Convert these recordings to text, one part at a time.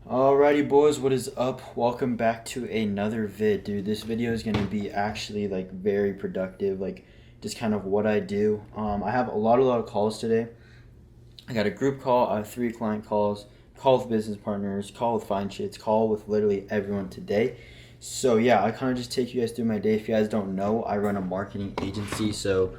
Alrighty boys, what is up? Welcome back to another vid. Dude, this video is gonna be actually like very productive, like just kind of what I do. I have a lot of calls today. I got a group call, I have 3 client calls, call with business partners, call with fine shits, call with literally everyone today. So yeah, I kind of just take you guys through my day. If you guys don't know, I run a marketing agency. So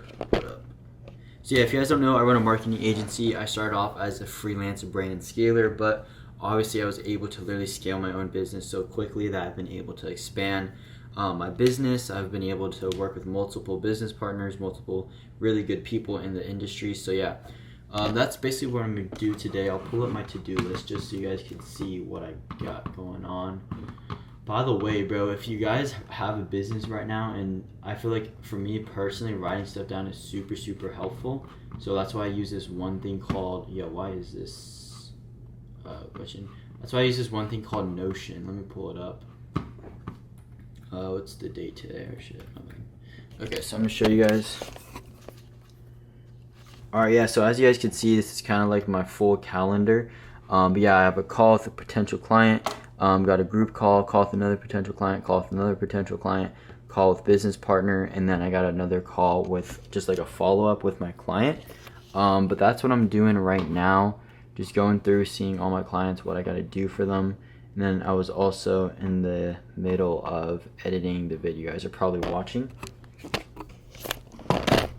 yeah, if you guys don't know, I run a marketing agency. I started off as a freelance brand and scaler, but obviously I was able to literally scale my own business so quickly that I've been able to expand my business. I've been able to work with multiple business partners, multiple really good people in the industry. So yeah, that's basically what I'm going to do today. I'll pull up my to-do list just so you guys can see what I got going on. By the way, bro, if you guys have a business right now, and I feel like for me personally, writing stuff down is super, super helpful. So that's why I use this one thing called, why is this question? That's why I use this one thing called Notion. Let me pull it up. What's the date today? Oh shit. Okay, so I'm gonna show you guys. Alright, yeah, so as you guys can see, this is kind of like my full calendar. But yeah, I have a call with a potential client. Got a group call with another potential client, call with another potential client, call with business partner, and then I got another call with just like a follow-up with my client. But that's what I'm doing right now. Just going through, seeing all my clients, what I got to do for them. And then I was also in the middle of editing the video you guys are probably watching. But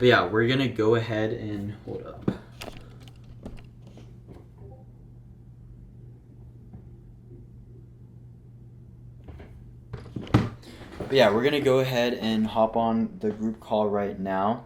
yeah, we're going to go ahead and hold up. But yeah, we're going to go ahead and hop on the group call right now.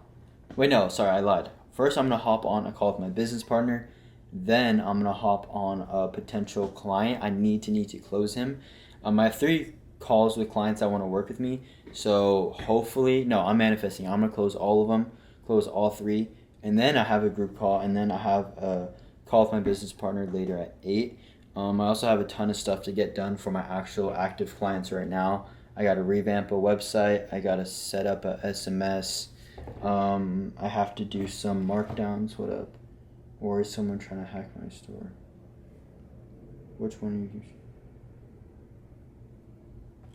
Wait, no, sorry, I lied. First, I'm going to hop on a call with my business partner. Then I'm going to hop on a potential client. I need to close him. I have 3 calls with clients that want to work with me. So hopefully, no, I'm manifesting. I'm going to close all of them, close all 3. And then I have a group call. And then I have a call with my business partner later at 8. I also have a ton of stuff to get done for my actual active clients right now. I got to revamp a website. I got to set up a SMS. I have to do some markdowns. What up? Or is someone trying to hack my store? Which one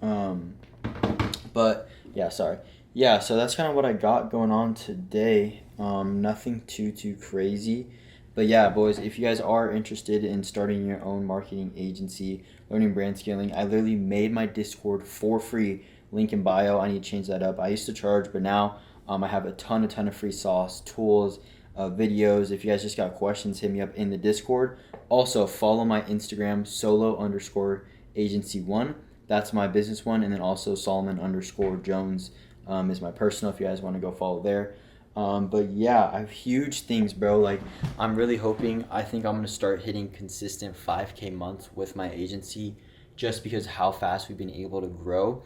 are you? But yeah, sorry. Yeah, so that's kind of what I got going on today. Nothing too crazy. But yeah, boys, if you guys are interested in starting your own marketing agency, learning brand scaling, I literally made my Discord for free. Link in bio. I need to change that up. I used to charge, but now I have a ton of free sauce, tools, videos. If you guys just got questions, hit me up in the Discord. Also, follow my Instagram, solo_agency1. That's my business one. And then also Solomon_Jones is my personal if you guys want to go follow there. But yeah, I have huge things, bro. Like, I'm really hoping, I think I'm going to start hitting consistent 5K months with my agency just because how fast we've been able to grow.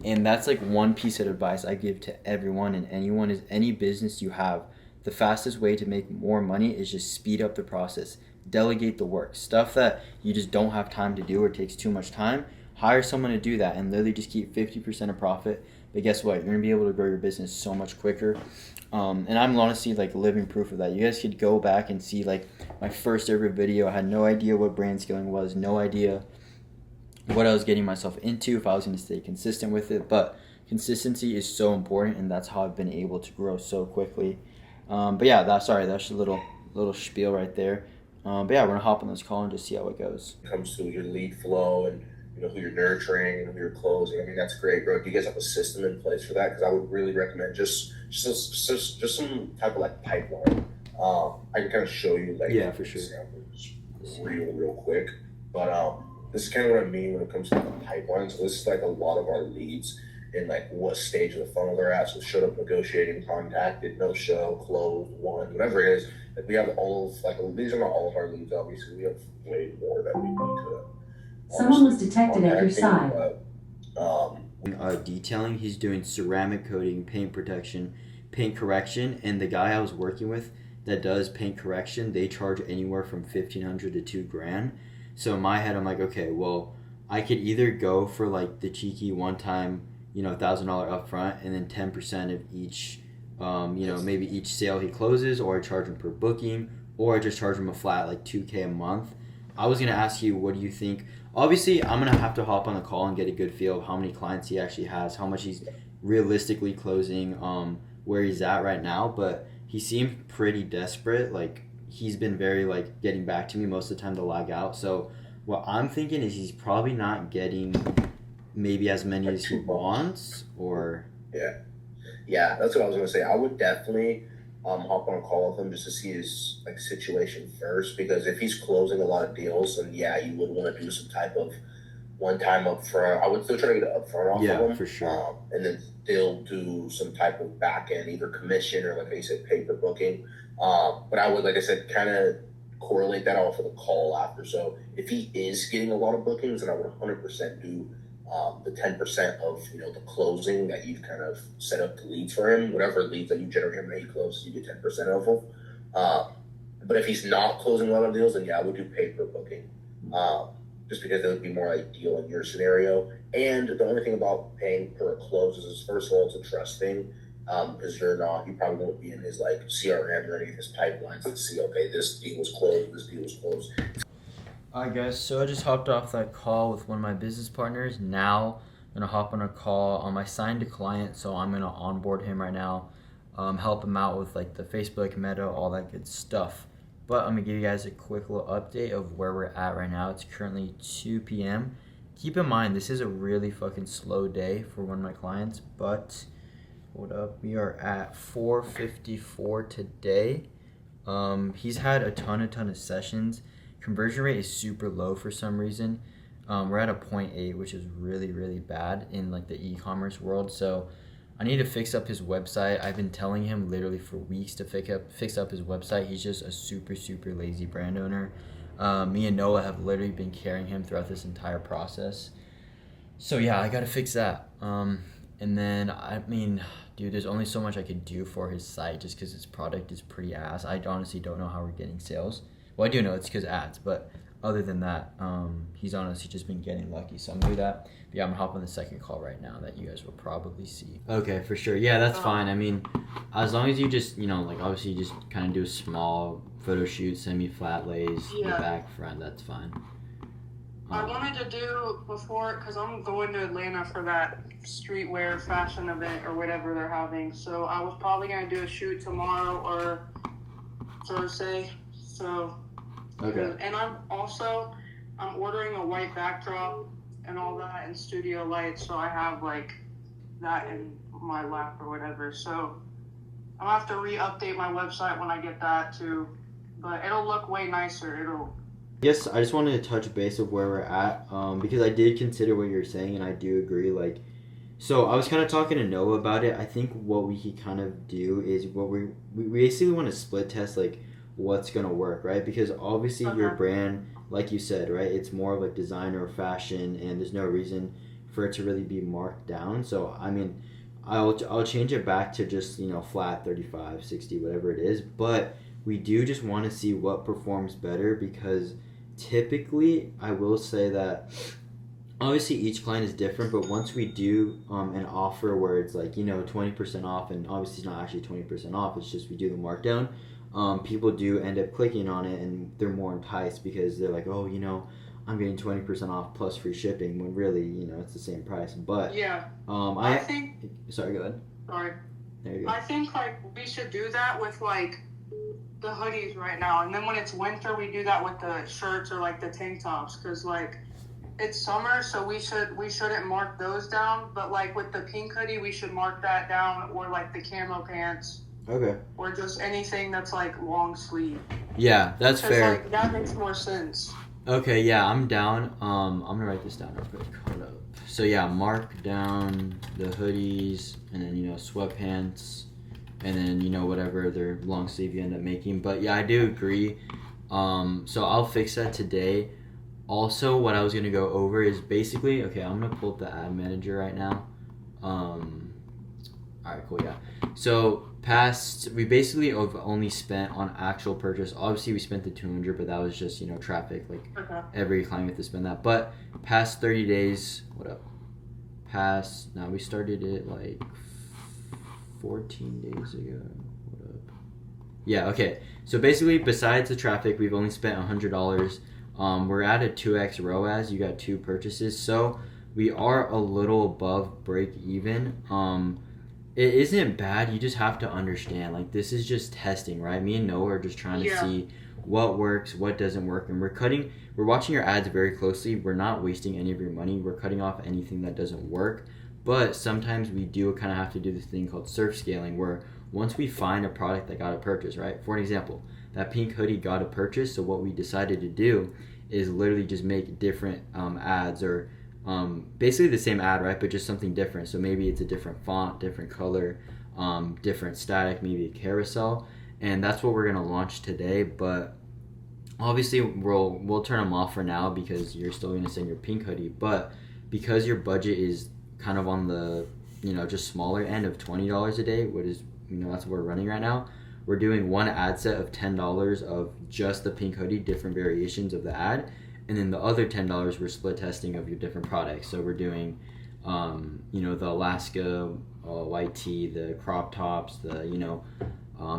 And that's like one piece of advice I give to everyone and anyone is any business you have. The fastest way to make more money is just speed up the process. Delegate the work. Stuff that you just don't have time to do or takes too much time, hire someone to do that and literally just keep 50% of profit. But guess what? You're going to be able to grow your business so much quicker. And I'm honestly like living proof of that. You guys could go back and see like my first ever video. I had no idea what brand scaling was, no idea what I was getting myself into, if I was going to stay consistent with it. But consistency is so important, and that's how I've been able to grow so quickly. But yeah, that's a little spiel right there. But yeah, we're gonna hop on this call and just see how it goes. When it comes to your lead flow and who you're nurturing and who you're closing. I mean, that's great, bro. Do you guys have a system in place for that? Because I would really recommend just some type of like pipeline. I can kind of show you like Yeah, for sure. examples real quick, but this is kind of what I mean when it comes to the pipeline. So this is like a lot of our leads in like what stage of the funnel they're at. So showed up, negotiating, contacted, no show, closed, won, whatever it is. Like we have all of like these are not all of our leads. Obviously, we have way more that we need to. Someone was detected at your side. Detailing, he's doing ceramic coating, paint protection, paint correction, and the guy I was working with that does paint correction, they charge anywhere from $1,500 to $2,000. So in my head, I'm like, okay, well, I could either go for like the cheeky one-time, $1,000 upfront, and then 10% of each, maybe each sale he closes, or I charge him per booking, or I just charge him a flat like $2K a month. I was gonna ask you, what do you think? Obviously, I'm gonna have to hop on a call and get a good feel of how many clients he actually has, how much he's realistically closing, where he's at right now. But he seemed pretty desperate. Like he's been very like getting back to me most of the time to lag out. So what I'm thinking is he's probably not getting maybe as many as he wants, or yeah, that's what I was gonna say. I would definitely hop on a call with him just to see his like situation first, because if he's closing a lot of deals, then yeah, you would want to do some type of one time upfront. I would still try to get an upfront off of him, for sure. and then still do some type of back end, either commission or like I said, pay per booking. But I would, like I said, kind of correlate that off of the call after. So if he is getting a lot of bookings, then I would 100% do the 10% of the closing that you've kind of set up the leads for him. Whatever leads that you generate him and he closes, you get 10% of them. But if he's not closing a lot of deals, then yeah, I would do pay per booking. Just because it would be more ideal in your scenario. And the only thing about paying per close is, first of all, it's a trust thing. Because you probably won't be in his like CRM or any of his pipelines to see, okay, this deal was closed, this deal was closed. Alright guys, so I just hopped off that call with one of my business partners. Now I'm gonna hop on a call. I signed a client, so I'm gonna onboard him right now, help him out with like the Facebook, Meta, all that good stuff. But I'm gonna give you guys a quick little update of where we're at right now. It's currently 2 p.m. Keep in mind, this is a really fucking slow day for one of my clients, but hold up, we are at 454 today. He's had a ton of sessions. Conversion rate is super low for some reason. We're at a 0.8, which is really bad in like the e-commerce world. So I need to fix up his website. I've been telling him literally for weeks to fix up his website. He's just a super lazy brand owner. Me and Noah have literally been carrying him throughout this entire process. So yeah, I gotta fix that. And then dude, there's only so much I could do for his site just because his product is pretty ass. I honestly don't know how we're getting sales. Well, I do know it's because ads, but other than that, he's honestly just been getting lucky. So I'm gonna do that. But yeah, I'm gonna hop on the second call right now that you guys will probably see. Okay, for sure. Yeah, that's fine. I mean, as long as you just, like obviously you just kind of do a small photo shoot, semi-flat lays, the back, front, that's fine. I wanted to do before, because I'm going to Atlanta for that streetwear fashion event or whatever they're having. So I was probably going to do a shoot tomorrow or Thursday. So, okay. And I'm ordering a white backdrop and all that and studio lights. So I have like that in my lap or whatever. So I'll have to re-update my website when I get that too. But it'll look way nicer. Yes, I just wanted to touch base of where we're at, because I did consider what you're saying, and I do agree. Like, so I was kind of talking to Noah about it. I think what we can kind of do is we basically want to split test like what's gonna work, right? Because obviously your brand, like you said, right, it's more of like designer or fashion, and there's no reason for it to really be marked down. So I mean, I'll change it back to just flat 35, 60, whatever it is, but we do just want to see what performs better, because typically I will say that obviously each client is different, but once we do an offer where it's like 20% off, and obviously it's not actually 20% off, it's just we do the markdown, people do end up clicking on it and they're more enticed because they're like, oh, I'm getting 20% off plus free shipping, when really it's the same price. But yeah, I think sorry, go ahead. Sorry. There you go. I think like we should do that with like the hoodies right now, and then when it's winter we do that with the shirts or like the tank tops, because like it's summer, so we shouldn't mark those down, but like with the pink hoodie we should mark that down, or like the camo pants, okay, or just anything that's like long sleeve. Yeah, that's fair. Like, that makes more sense. Okay, yeah, I'm down. I'm gonna write this down real quick. Hold up. So yeah, mark down the hoodies, and then sweatpants, and then whatever their long sleeve you end up making. But yeah, I do agree. So I'll fix that today. Also, what I was gonna go over is basically, okay, I'm gonna pull up the ad manager right now. Alright, cool, yeah. So we basically have only spent on actual purchase. Obviously we spent the 200, but that was just traffic. Like every client had to spend that. But past 30 days, what up? We started it like 14 days ago. What up? Yeah, okay. So basically, besides the traffic, we've only spent $100 We're at a 2x ROAS. You got 2 purchases, so we are a little above break even. It isn't bad. You just have to understand, like, this is just testing, right? Me and Noah are just trying to see what works, what doesn't work, and we're watching your ads very closely. We're not wasting any of your money. We're cutting off anything that doesn't work. But sometimes we do kind of have to do this thing called surf scaling, where once we find a product that got a purchase, right? For an example, that pink hoodie got a purchase. So what we decided to do is literally just make different ads, or basically the same ad, right? But just something different. So maybe it's a different font, different color, different static, maybe a carousel. And that's what we're going to launch today. But obviously we'll turn them off for now because you're still going to send your pink hoodie. But because your budget is kind of on the, just smaller end of $20 a day, what is, that's what we're running right now. We're doing one ad set of $10 of just the pink hoodie, different variations of the ad. And then the other $10 we're split testing of your different products. So we're doing, the Alaska white tee, the crop tops, the,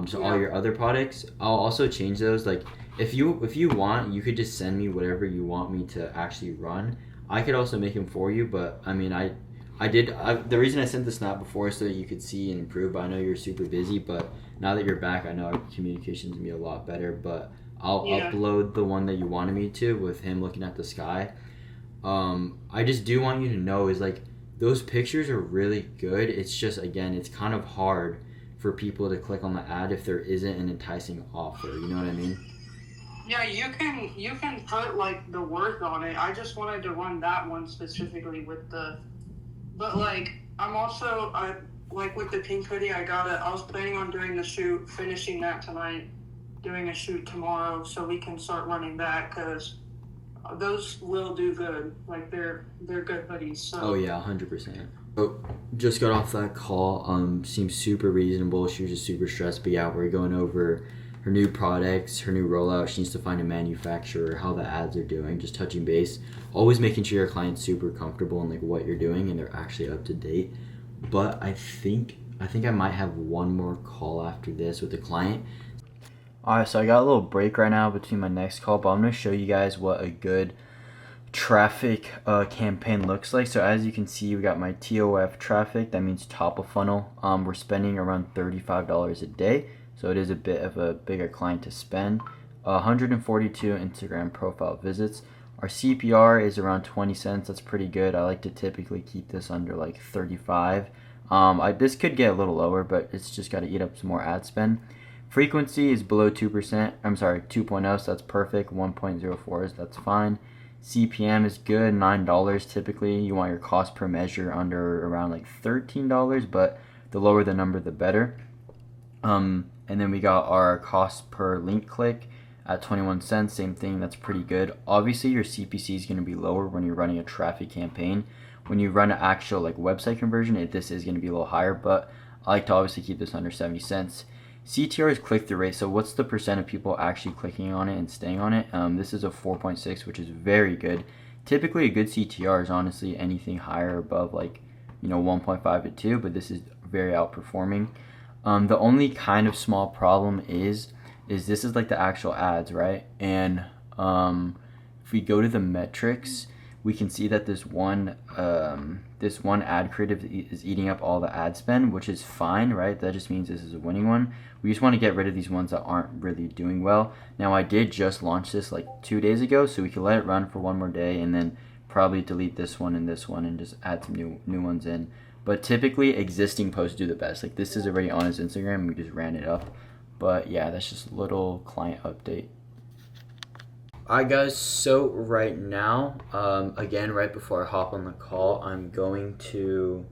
just all your other products. I'll also change those. Like, if you want, you could just send me whatever you want me to actually run. I could also make them for you, but I mean, the reason I sent the snap before is so that you could see and improve. But I know you're super busy, but now that you're back, I know our communication's gonna be a lot better. But I'll upload the one that you wanted me to with him looking at the sky. I just do want you to know is, like, those pictures are really good. It's just, again, it's kind of hard for people to click on the ad if there isn't an enticing offer. You know what I mean? Yeah, you can put, like, the worth on it. I just wanted to run that one specifically but, like, I'm also, like, with the pink hoodie, I was planning on doing the shoot, finishing that tonight, doing a shoot tomorrow, so we can start running that, because those will do good. Like, they're good hoodies. So. Oh yeah, 100%. So just got off that call. Seems super reasonable. She was just super stressed, but yeah, we're going over her new products, her new rollout. She needs to find a manufacturer, how the ads are doing, just touching base, always making sure your client's super comfortable in, like, what you're doing and they're actually up to date. But I think I might have one more call after this with the client. Alright, so I got a little break right now between my next call, but I'm going to show you guys what a good traffic campaign looks like. So as you can see, we got my TOF traffic. That means top of funnel. We're spending around $35 a day, so it is a bit of a bigger client to spend. 142 Instagram profile visits. Our CPR is around 20 cents. That's pretty good. I like to typically keep this under like 35. This could get a little lower, but it's just got to eat up some more ad spend. Frequency is below 2%. I'm sorry, 2.0, so that's perfect. 1.04 is that's fine. CPM is good, $9 typically. You want your cost per measure under around like $13, but the lower the number, the better. And then we got our cost per link click at 21 cents. Same thing, that's pretty good. Obviously, your CPC is going to be lower when you're running a traffic campaign. When you run an actual like website conversion, this is going to be a little higher, but I like to obviously keep this under 70 cents. CTR is click-through rate, so what's the percent of people actually clicking on it and staying on it? This is a 4.6, which is very good. Typically, a good CTR is honestly anything higher above 1.5 to 2, but this is very outperforming. The only kind of small problem is this is like the actual ads, right? And if we go to the metrics, we can see that this one ad creative is eating up all the ad spend, which is fine, right? That just means this is a winning one. We just want to get rid of these ones that aren't really doing well. Now, I did just launch this like 2 days ago, so we can let it run for one more day and then probably delete this one and just add some new ones in. But typically, existing posts do the best. Like, this is already on his Instagram. We just ran it up. But yeah, that's just a little client update. Alright guys, so right now, again, right before I hop on the call, I'm going to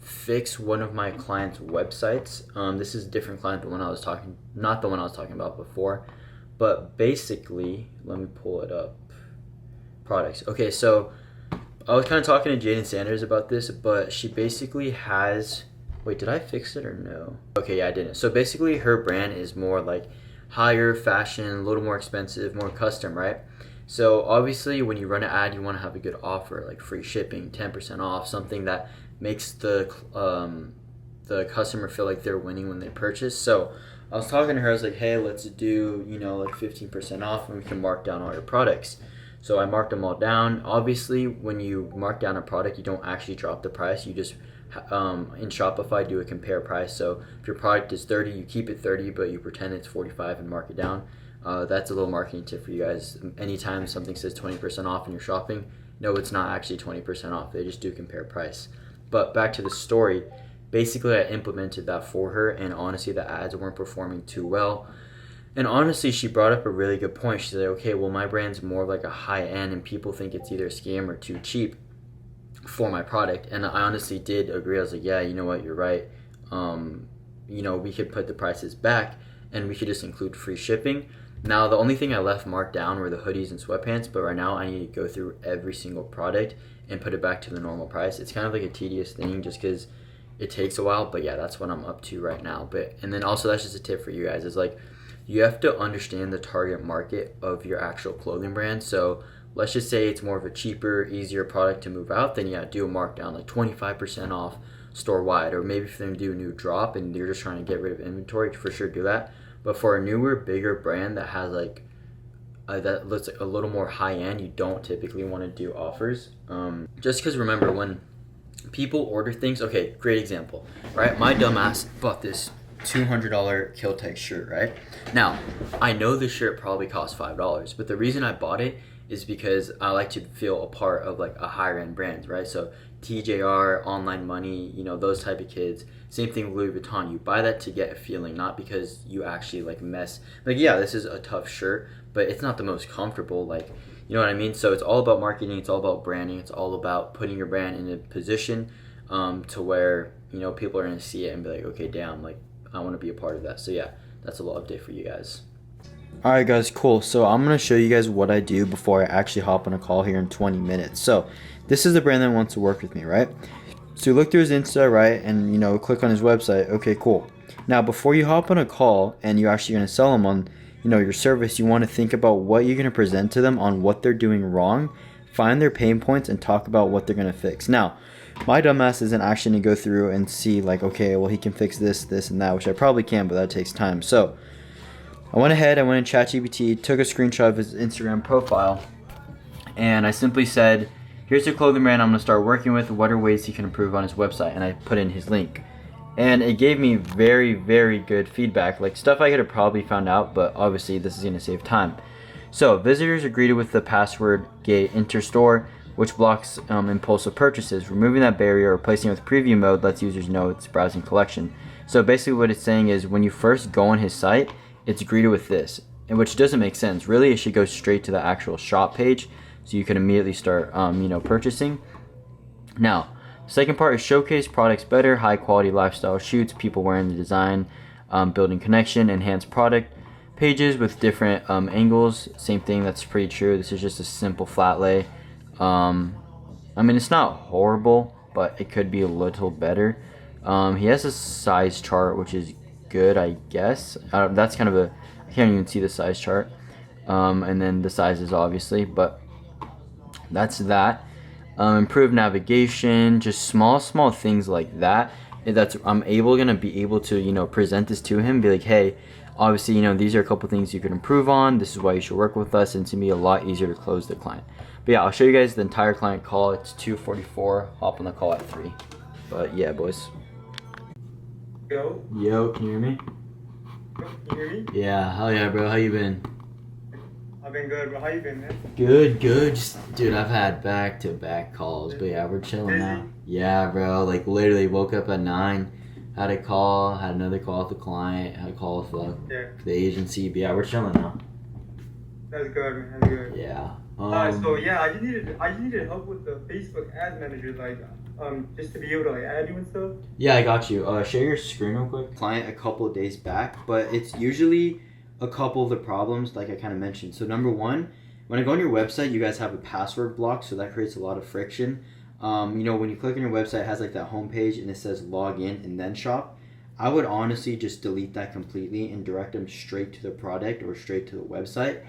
fix one of my clients' websites. This is a different client, not the one I was talking about before. But basically, let me pull it up. Products. Okay, so I was kind of talking to Jaden Sanders about this, but she basically has... Wait, did I fix it or no? Okay, yeah, I didn't. So basically, her brand is more like higher fashion, a little more expensive, more custom, right? So obviously, when you run an ad, you want to have a good offer, like free shipping, 10% off, something that makes the customer feel like they're winning when they purchase. So I was talking to her. I was like, hey, let's do, you know, like 15% off, and we can mark down all your products. So I marked them all down. Obviously, when you mark down a product, you don't actually drop the price. You just in Shopify do a compare price. So if your product is 30, you keep it 30, but you pretend it's 45 and mark it down. That's a little marketing tip for you guys. Anytime something says 20% off and you're shopping, no, it's not actually 20% off. They just do compare price. But back to the story. Basically, I implemented that for her, and honestly, the ads weren't performing too well. And honestly, she brought up a really good point. She said, okay, well, my brand's more of like a high end, and people think it's either a scam or too cheap for my product. And I honestly did agree. I was like, yeah, you know what, you're right. You know, we could put the prices back, and we could just include free shipping. Now, the only thing I left marked down were the hoodies and sweatpants, but right now I need to go through every single product and put it back to the normal price. It's kind of like a tedious thing just because it takes a while, but yeah, that's what I'm up to right now. And then also, that's just a tip for you guys, is like, you have to understand the target market of your actual clothing brand. So let's just say it's more of a cheaper, easier product to move out, then yeah, do a markdown like 25% off store wide. Or maybe if they do a new drop and you're just trying to get rid of inventory, for sure do that. But for a newer, bigger brand that has like that looks like a little more high end, you don't typically want to do offers. Just because remember, when people order things, okay, great example, right? My dumbass bought this $200 Kill Tech shirt, right? Now, I know this shirt probably cost $5, but the reason I bought it is because I like to feel a part of like a higher end brand, right? So TJR, Online Money, you know, those type of kids. Same thing with Louis Vuitton. You buy that to get a feeling, not because you actually like mess. Like, yeah, this is a tough shirt, but it's not the most comfortable. Like, you know what I mean? So it's all about marketing. It's all about branding. It's all about putting your brand in a position to where, you know, people are going to see it and be like, okay, damn, like, I want to be a part of that. So yeah, that's a little update for you guys. Alright guys, cool. So I'm going to show you guys what I do before I actually hop on a call here in 20 minutes. So this is the brand that wants to work with me, right? So you look through his Insta, right? And, you know, click on his website. Okay, cool. Now, before you hop on a call and you're actually going to sell them on, you know, your service, you want to think about what you're going to present to them on what they're doing wrong, find their pain points, and talk about what they're going to fix. Now, my dumbass isn't actually going to go through and see like, okay, well, he can fix this, this, and that, which I probably can, but that takes time. So I went ahead, I went in ChatGPT, took a screenshot of his Instagram profile, and I simply said, here's the clothing brand I'm going to start working with. What are ways he can improve on his website? And I put in his link. And it gave me very, very good feedback, like stuff I could have probably found out, but obviously this is going to save time. So visitors are greeted with the password gate enter store, which blocks impulsive purchases. Removing that barrier or replacing it with preview mode lets users know it's browsing collection. So basically what it's saying is when you first go on his site, it's greeted with this, which doesn't make sense. Really, it should go straight to the actual shop page so you can immediately start you know, purchasing. Now, second part is showcase products better, high quality lifestyle shoots, people wearing the design, building connection, enhance product pages with different angles. Same thing, that's pretty true. This is just a simple flat lay. I mean, it's not horrible, but it could be a little better. He has a size chart, which is good, I guess. That's kind of a, I can't even see the size chart. And then the sizes, obviously, but that's that. Improved navigation, just small things like that. That's I'm gonna be able to, you know, present this to him, be like, hey, obviously, you know, these are a couple things you could improve on. This is why you should work with us, and it's gonna be a lot easier to close the client. But yeah, I'll show you guys the entire client call. It's 2:44. Hop on the call at 3. But yeah, boys. Yo, can you hear me? Can you hear me? Yeah, hell yeah, bro. How you been? I've been good, bro. How you been, man? Good. Just, dude, I've had back-to-back calls, but yeah, we're chilling now. Yeah, bro. Like literally woke up at 9, had a call, had another call with the client, had a call with the agency. But yeah, we're chilling now. That's good, man. That's good. Yeah. So yeah, I just needed help with the Facebook Ads Manager, like just to be able to like add you and stuff. Yeah, I got you. Share your screen real quick. Client a couple of days back, but it's usually a couple of the problems like I kind of mentioned. So number one, when I go on your website, you guys have a password block, so that creates a lot of friction. You know, when you click on your website, it has like that home page and it says log in and then shop. I would honestly just delete that completely and direct them straight to the product or straight to the website,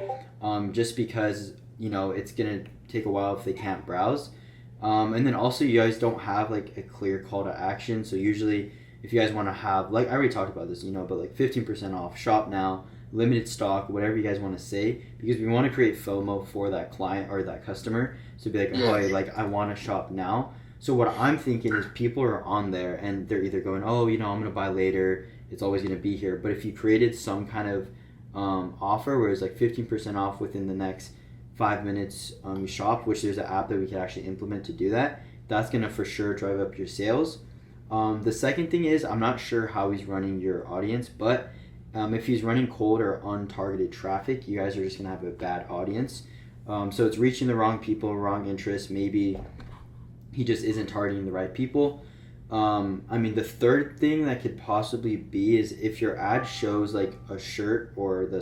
just because, you know, it's gonna take a while if they can't browse. And then also you guys don't have like a clear call to action, so usually if you guys want to have, like I already talked about this, you know, but like 15% off, shop now, limited stock, whatever you guys want to say, because we want to create FOMO for that client or that customer. So be like, oh, like I want to shop now. So what I'm thinking is people are on there and they're either going, oh, you know, I'm going to buy later. It's always going to be here. But if you created some kind of offer where it's like 15% off within the next 5 minutes you shop, which there's an app that we can actually implement to do that, that's going to for sure drive up your sales. The second thing is, I'm not sure how he's running your audience, but if he's running cold or untargeted traffic, you guys are just going to have a bad audience. So it's reaching the wrong people, wrong interests. Maybe he just isn't targeting the right people. I mean, the third thing that could possibly be is if your ad shows like a shirt or the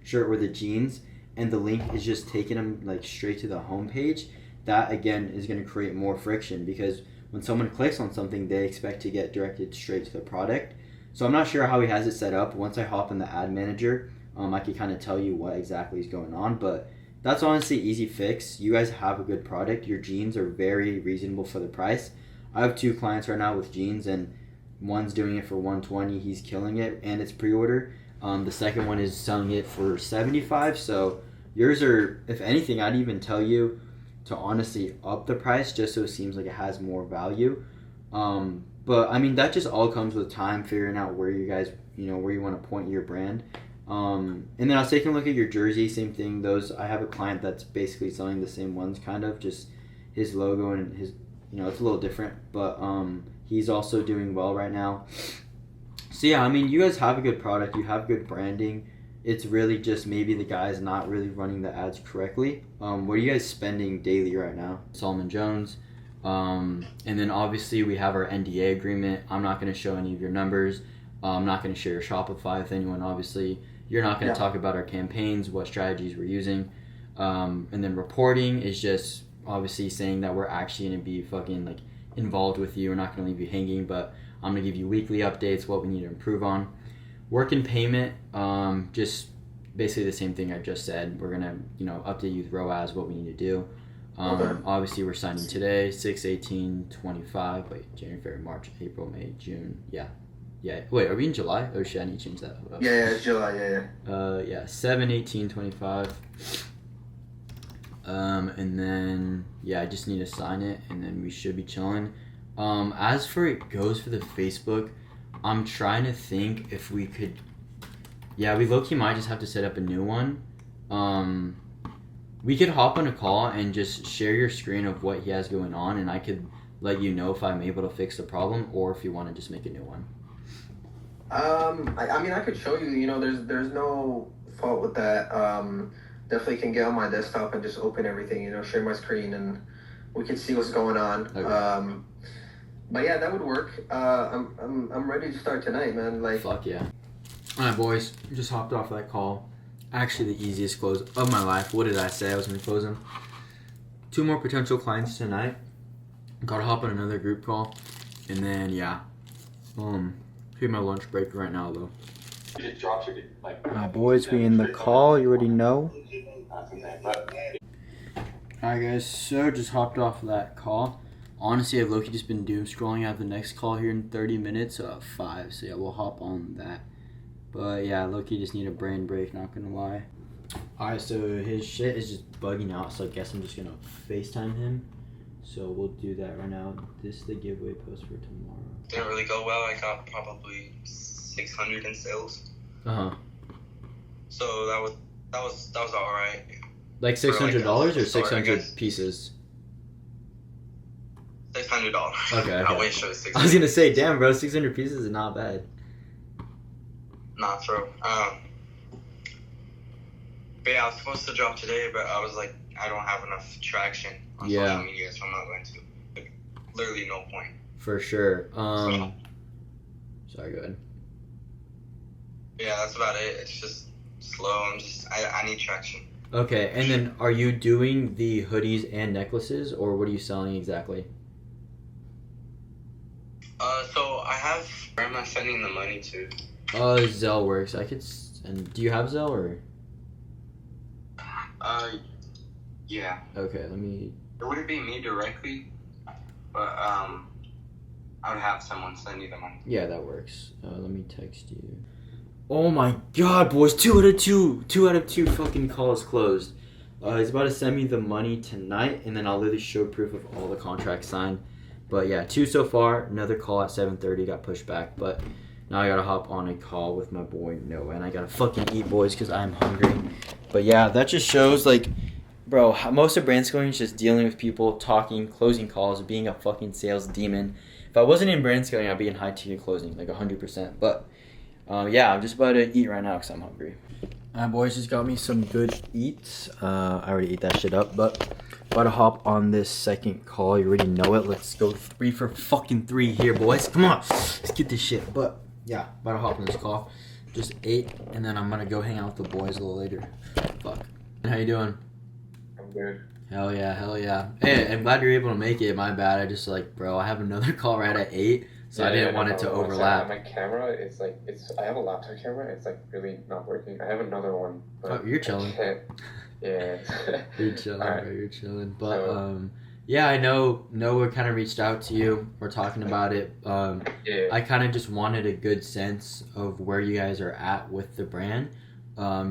shirt or the jeans, and the link is just taking them like straight to the homepage, that again is going to create more friction, because when someone clicks on something, they expect to get directed straight to the product. So I'm not sure how he has it set up. Once I hop in the ad manager, I can kind of tell you what exactly is going on, but that's honestly easy fix. You guys have a good product. Your jeans are very reasonable for the price. I have 2 clients right now with jeans, and one's doing it for $120. He's killing it, and it's pre-order. The second one is selling it for $75. So yours are, if anything, I'd even tell you to honestly up the price just so it seems like it has more value. But I mean, that just all comes with time, figuring out where you guys, you know, where you want to point your brand. And then I was taking a look at your jersey, same thing. Those, I have a client that's basically selling the same ones, kind of just his logo and his, you know, it's a little different, but he's also doing well right now. So yeah, I mean, you guys have a good product, you have good branding. It's really just maybe the guy's not really running the ads correctly. What are you guys spending daily right now? Solomon Jones. And then obviously we have our NDA agreement. I'm not going to show any of your numbers. I'm not going to share your Shopify with anyone, obviously. You're not going to talk about our campaigns, what strategies we're using. And then reporting is just obviously saying that we're actually going to be fucking like involved with you. We're not going to leave you hanging, but I'm going to give you weekly updates, what we need to improve on. Work and payment, just basically the same thing I just said. We're going to, you know, update you with ROAS, what we need to do. Obviously we're signing today, 6/18/25. Wait, January, February, March, April, May, June. Yeah. Wait, are we in July? Oh shit, I need to change that. Yeah, it's July. Yeah, 7/18/25. And then yeah, I just need to sign it, and then we should be chilling. As for it goes for the Facebook, I'm trying to think if we could. Yeah, we low-key might just have to set up a new one. We could hop on a call and just share your screen of what he has going on, and I could let you know if I'm able to fix the problem, or if you want to just make a new one. I mean, I could show you. You know, there's no fault with that. Definitely can get on my desktop and just open everything. You know, share my screen, and we can see what's going on. Okay. But yeah, that would work. I'm ready to start tonight, man. Like, fuck yeah. All right, boys, just hopped off that call. Actually, the easiest close of my life. What did I say I was gonna close them? 2 more potential clients tonight. Gotta hop on another group call, and then yeah. Take my lunch break right now though. Boys, we in the call. You already know. Alright guys, so just hopped off of that call. Honestly, I've low-key just been doom scrolling. I have the next call here in 30 minutes, 5. So yeah, we'll hop on that. But yeah, low-key just need a brain break, not gonna lie. Alright, so his shit is just bugging out, so I guess I'm just gonna FaceTime him. So we'll do that right now. This is the giveaway post for tomorrow. Didn't really go well. I got probably 600 in sales. So that was all right. Like $600 or 600 pieces? $600. Okay. I wish it was 600. I was gonna say, damn, bro, 600 pieces is not bad. Not true. But yeah, I was supposed to drop today, but I was like, I don't have enough traction on social media, so I'm not going to. Like, literally no point. For sure. Sorry, go ahead. Yeah, that's about it. It's just slow. I need traction. Okay, and then are you doing the hoodies and necklaces, or what are you selling exactly? So I have. Where am I sending the money to? Zelle works. I could. And do you have Zelle or? Yeah. Okay, let me. It wouldn't be me directly, but I would have someone send you the money. Yeah, that works. Let me text you. Oh my god, boys. 2 out of 2. 2 out of 2 fucking calls closed. He's about to send me the money tonight, and then I'll literally show proof of all the contracts signed. But yeah, 2 so far. Another call at 7:30 got pushed back. But now I gotta hop on a call with my boy Noah, and I gotta fucking eat, boys, because I'm hungry. But yeah, that just shows, like, bro, most of brand scaling is just dealing with people, talking, closing calls, being a fucking sales demon. If I wasn't in brand scaling, I'd be in high tier closing, like 100%. But yeah, I'm just about to eat right now because I'm hungry. Boys, just got me some good eats. I already ate that shit up, but about to hop on this second call. You already know it. Let's go 3 for fucking 3 here, boys. Come on, let's get this shit. But yeah, about to hop on this call. Just ate, and then I'm gonna go hang out with the boys a little later. Fuck. How you doing? I'm good. Hell yeah, hell yeah. Hey, I'm glad you're able to make it. My bad. I just bro, I have another call right at 8, so I didn't want it to overlap. My camera, I have a laptop camera. It's really not working. I have another one. But Oh, you're chilling. Yeah. You're chilling, Right. bro. You're chilling. But yeah, I know Noah kind of reached out to you. We're talking about it. Yeah. I kind of just wanted a good sense of where you guys are at with the brand.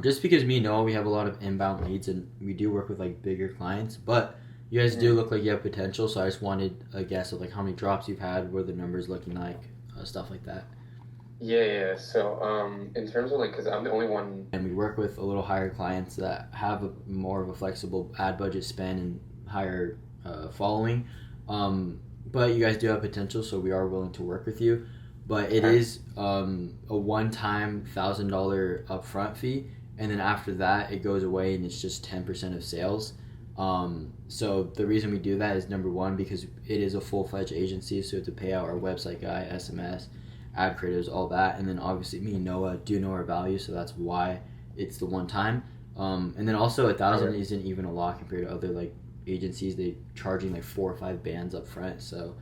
Just because me and Noah, we have a lot of inbound leads, and we do work with bigger clients, but you guys do look like you have potential. So I just wanted a guess of how many drops you've had, what are the numbers looking like, stuff like that. Yeah. So in terms of because I'm the only one. And we work with a little higher clients that have more of a flexible ad budget spend and higher following. But you guys do have potential, so we are willing to work with you. But it is a one-time $1,000 upfront fee, and then after that it goes away and it's just 10% of sales. So the reason we do that is, number one, because it is a full-fledged agency, so we have to pay out our website guy, SMS, ad creatives, all that, and then obviously me and Noah do know our value, so that's why it's the one time. And then also $1,000 isn't even a lot compared to other agencies. They charging 4 or 5 bands up front, so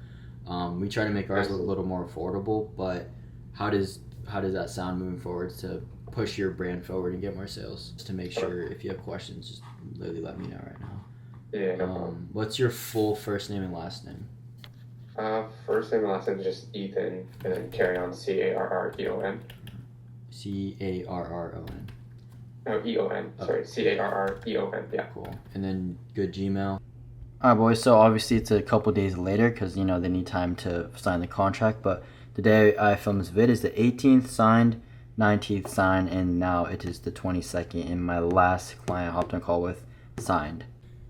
we try to make ours a little more affordable. But how does that sound moving forward to push your brand forward and get more sales? Just to make sure, if you have questions, just literally let me know right now. Yeah, no problem. What's your full first name and last name? First name and last name is just Ethan, and then carry on Carrreon. Carron. No, EON. Sorry, Carreon. Yeah. Cool. And then good Gmail. Alright, boys, so obviously it's a couple days later because, they need time to sign the contract, but the day I filmed this vid is the 18th signed, 19th signed, and now it is the 22nd, and my last client I hopped on a call with signed.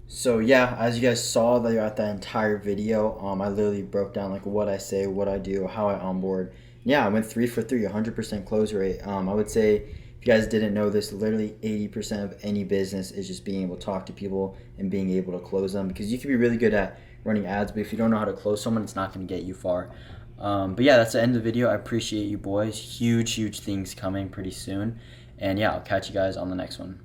So yeah, as you guys saw throughout that entire video, I literally broke down what I say, what I do, how I onboard. Yeah, I went 3 for 3, 100% close rate. I would say, if you guys didn't know this, literally 80% of any business is just being able to talk to people and being able to close them, because you can be really good at running ads, but if you don't know how to close someone, it's not going to get you far. But yeah, that's the end of the video. I appreciate you boys. Huge things coming pretty soon. And yeah, I'll catch you guys on the next one.